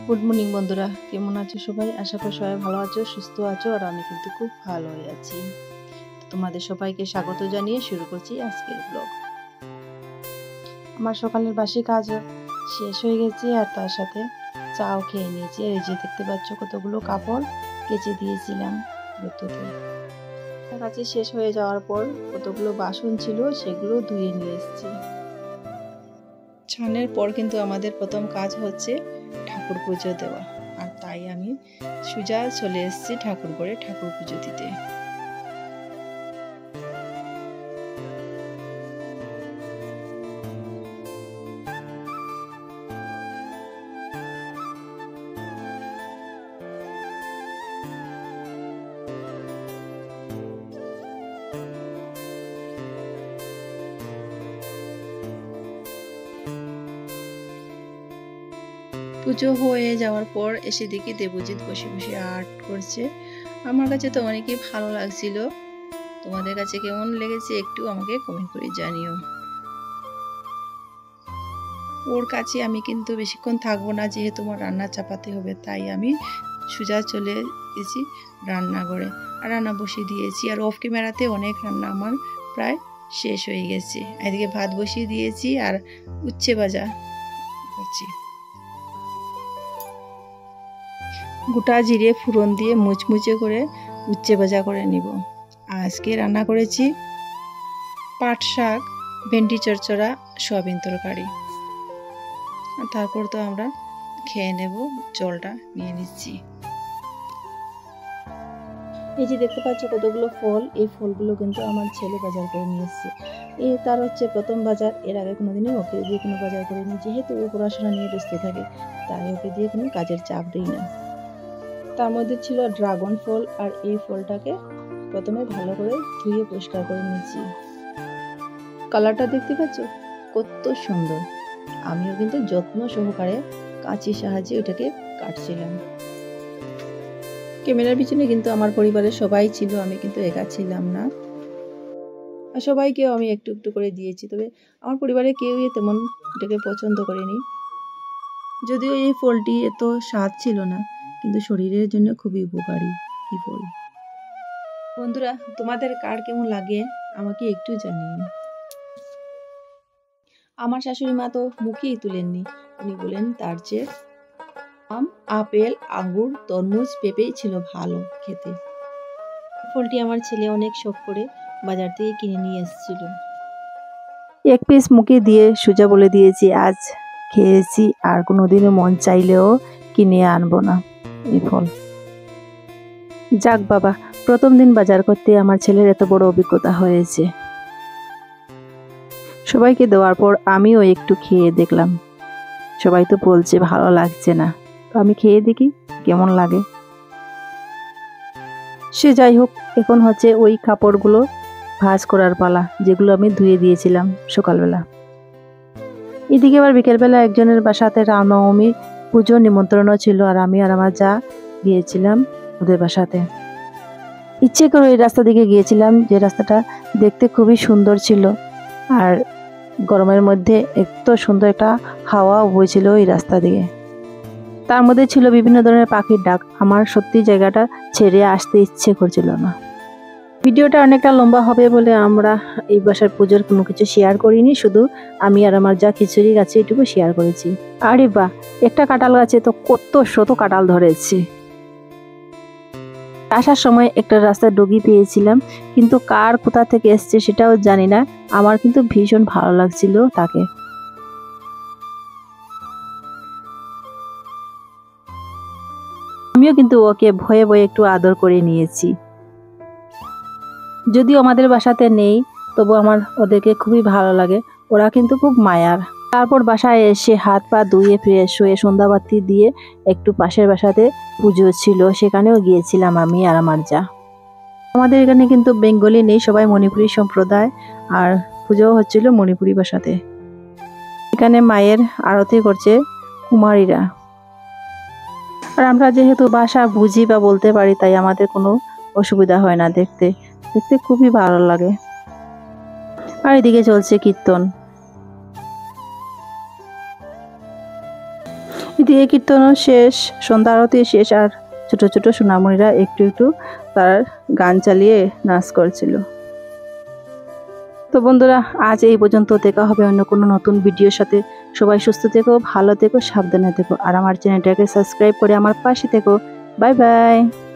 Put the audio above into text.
Good morning বন্ধুরা, কেমন আছো সবাই? আশা করি সবাই ভালো আছো, সুস্থ আছো। আর আমি কিন্তু খুব ভালোই আছি। তোমাদের সবাইকে স্বাগত জানিয়ে শুরু করছি আজকের ব্লগ। আমার সকালের বাসি কাজ শেষ হয়ে গেছে, আর তার সাথে চাও খেয়ে নিয়েছি। এই যে দেখতে পাচ্ছ কতগুলো কাপড় কেচে দিয়েছিলাম রোদ্দুরে। কাছে শেষ হয়ে যাওয়ার পর কতগুলো বাসন ছিল সেগুলো ধুয়ে নিয়ে এসেছি। স্নানের পর কিন্তু আমাদের প্রথম কাজ হচ্ছে ঠাকুর পুজো দেওয়া, আর তাই আমি সোজা চলে এসেছি ঠাকুর ঘরে ঠাকুর পুজো দিতে। পুজো হয়ে যাওয়ার পর এসে দেখি দেবজিৎ বসে বসে আর্ট করছে। আমার কাছে তো অনেকই ভালো লাগছিল। তোমাদের কাছে কেমন লেগেছে একটু আমাকে কমেন্ট করে জানিও। ওর কাছে আমি কিন্তু বেশিক্ষণ থাকবো না, যেহেতু আমার রান্না চাপাতে হবে, তাই আমি সোজা চলে গেছি রান্নাঘরে আর রান্না বসিয়ে দিয়েছি। আর অফ ক্যামেরাতে অনেক রান্না আমার প্রায় শেষ হয়ে গেছে। এদিকে ভাত বসিয়ে দিয়েছি আর উচ্ছে ভাজা করছি। গোটা জিরে ফোড়ন দিয়ে মুচমুচে করে উচ্ছে ভাজা করে নিব। আজকে রান্না করেছি পাট শাক, ভেন্ডি চচ্চড়া, সয়াবিন তরকারি। আর তারপর তো আমরা খেয়ে নেব, জলটা নিয়ে নিচ্ছি। এই যে দেখতে পাচ্ছ কতগুলো ফল, এই ফলগুলো কিন্তু আমার ছেলে বাজার করে নিয়ে এসছে। তার হচ্ছে প্রথম বাজার, এর আগে কোনোদিনই ওকে দিয়ে কোনো বাজার করিনি। যেহেতু ও পড়াশোনা নিয়ে ব্যস্ত থাকে, তাই ওকে দিয়ে কোনো কাজের চাপ দিই না। তার মধ্যে ছিল ড্রাগন ফল, আর এই ফলটাকে প্রথমে ভালো করে ধুয়ে পরিষ্কার করে নিয়েছি। কালারটা দেখতে পাচ্ছ কত সুন্দর। আমিও কিন্তু যত্ন সহকারে কাঁচির সাহায্যে ওটাকে কাটছিলাম। ক্যামেরার পিছনে কিন্তু আমার পরিবারের সবাই ছিল, আমি কিন্তু একা ছিলাম না। আর সবাইকেও আমি একটু একটু করে দিয়েছি, তবে আমার পরিবারে কেউই তেমন এটাকে পছন্দ করেনি। যদিও এই ফলটি এত স্বাদ ছিল না, কিন্তু শরীরের জন্য খুবই উপকারী এই ফল। বন্ধুরা, তোমাদের কার কেমন লাগে আমাকে একটু জানিও। আমার শাশুড়ি মা তো মুখেই তুলেননি, উনি বলেন তার চেয়ে আম, আপেল, আঙ্গুর, তরমুজ, পেঁপে ছিল ভালো খেতে। ফলটি আমার ছেলে অনেক শখ করে বাজার থেকে কিনে নিয়ে এসেছিল। এক পিস মুখে দিয়ে সোজা বলে দিয়েছি আজ খেয়েছি, আর কোনোদিনও মন চাইলেও কিনে আনবো না এই ফল। যাক বাবা, প্রথম দিন বাজার করতে আমার ছেলের এত বড় অভিজ্ঞতা হয়েছে। সবাইকে দেওয়ার পর আমিও একটু খেয়ে দেখলাম। সবাই তো বলছে ভালো লাগছে না, তো আমি খেয়ে দেখি কেমন লাগে। সে যাই হোক, এখন হচ্ছে ওই কাপড়গুলো ভাঁজ করার পালা, যেগুলো আমি ধুয়ে দিয়েছিলাম সকালবেলা। এদিকে আবার বিকেলবেলা একজনের বাসাতে রামনবমী পুজোর নিমন্ত্রণও ছিল, আর আমি আর আমার যা গিয়েছিলাম ওদের বাসাতে। ইচ্ছে করে এই রাস্তা দিকে গিয়েছিলাম, যে রাস্তাটা দেখতে খুবই সুন্দর ছিল, আর গরমের মধ্যে এত সুন্দর একটা হাওয়া বইছিল এই রাস্তা দিয়ে। তার মধ্যে ছিল বিভিন্ন ধরনের পাখির ডাক। আমার সত্যি জায়গাটা ছেড়ে আসতে ইচ্ছে করছিল না। ভিডিওটা অনেকটা লম্বা হবে বলে আমরা এই বাসার পুজোর কোনো কিছু শেয়ার করিনি, শুধু আমি আর আমার যা খিচুড়ি গাছে এটুকু শেয়ার করেছি। আরে বাহ, একটা কাঁঠাল গাছে তো কত শত কাঁঠাল ধরেছে। আসার সময় একটা রাস্তায় ডগি পেয়েছিলাম, কিন্তু কার কোথা থেকে এসছে সেটাও জানি না। আমার কিন্তু ভীষণ ভালো লাগছিল তাকে। আমিও কিন্তু ওকে ভয়ে ভয়ে একটু আদর করে নিয়েছি। যদিও আমাদের বাসাতে নেই, তবু আমার ওদেরকে খুবই ভালো লাগে। ওরা কিন্তু খুব মায়ার। তারপর বাসায় এসে হাত পা ধুয়ে ফ্রেশ হয়ে সন্ধ্যাবাতি দিয়ে একটু পাশের বাসাতে পুজো ছিল, সেখানেও গিয়েছিলাম আমি আর আমার যা। আমাদের এখানে কিন্তু বেঙ্গলি নেই, সবাই মণিপুরি সম্প্রদায়, আর পুজো হচ্ছিল মণিপুরি ভাষাতে। এখানে মায়ের আরতি করছে কুমারীরা। আর আমরা যেহেতু ভাষা বুঝি বা বলতে পারি, তাই আমাদের কোনো অসুবিধা হয় না, দেখতে দেখতে খুবই ভালো লাগে। আর এদিকে চলছে কীর্তন। এদিকে কীর্তনও শেষ, সন্ধ্যা আরতি শেষ, আর ছোট ছোট সোনামণিরা একটু একটু তার গান চালিয়ে নাচ করছিল। তো বন্ধুরা, আজ এই পর্যন্ত। দেখা হবে অন্য কোনো নতুন ভিডিওর সাথে। সবাই সুস্থ থেকো, ভালো থেকো, সাবধানে থেকো, আর আমার চ্যানেলটাকে সাবস্ক্রাইব করে আমার পাশে থেকো। Bye bye.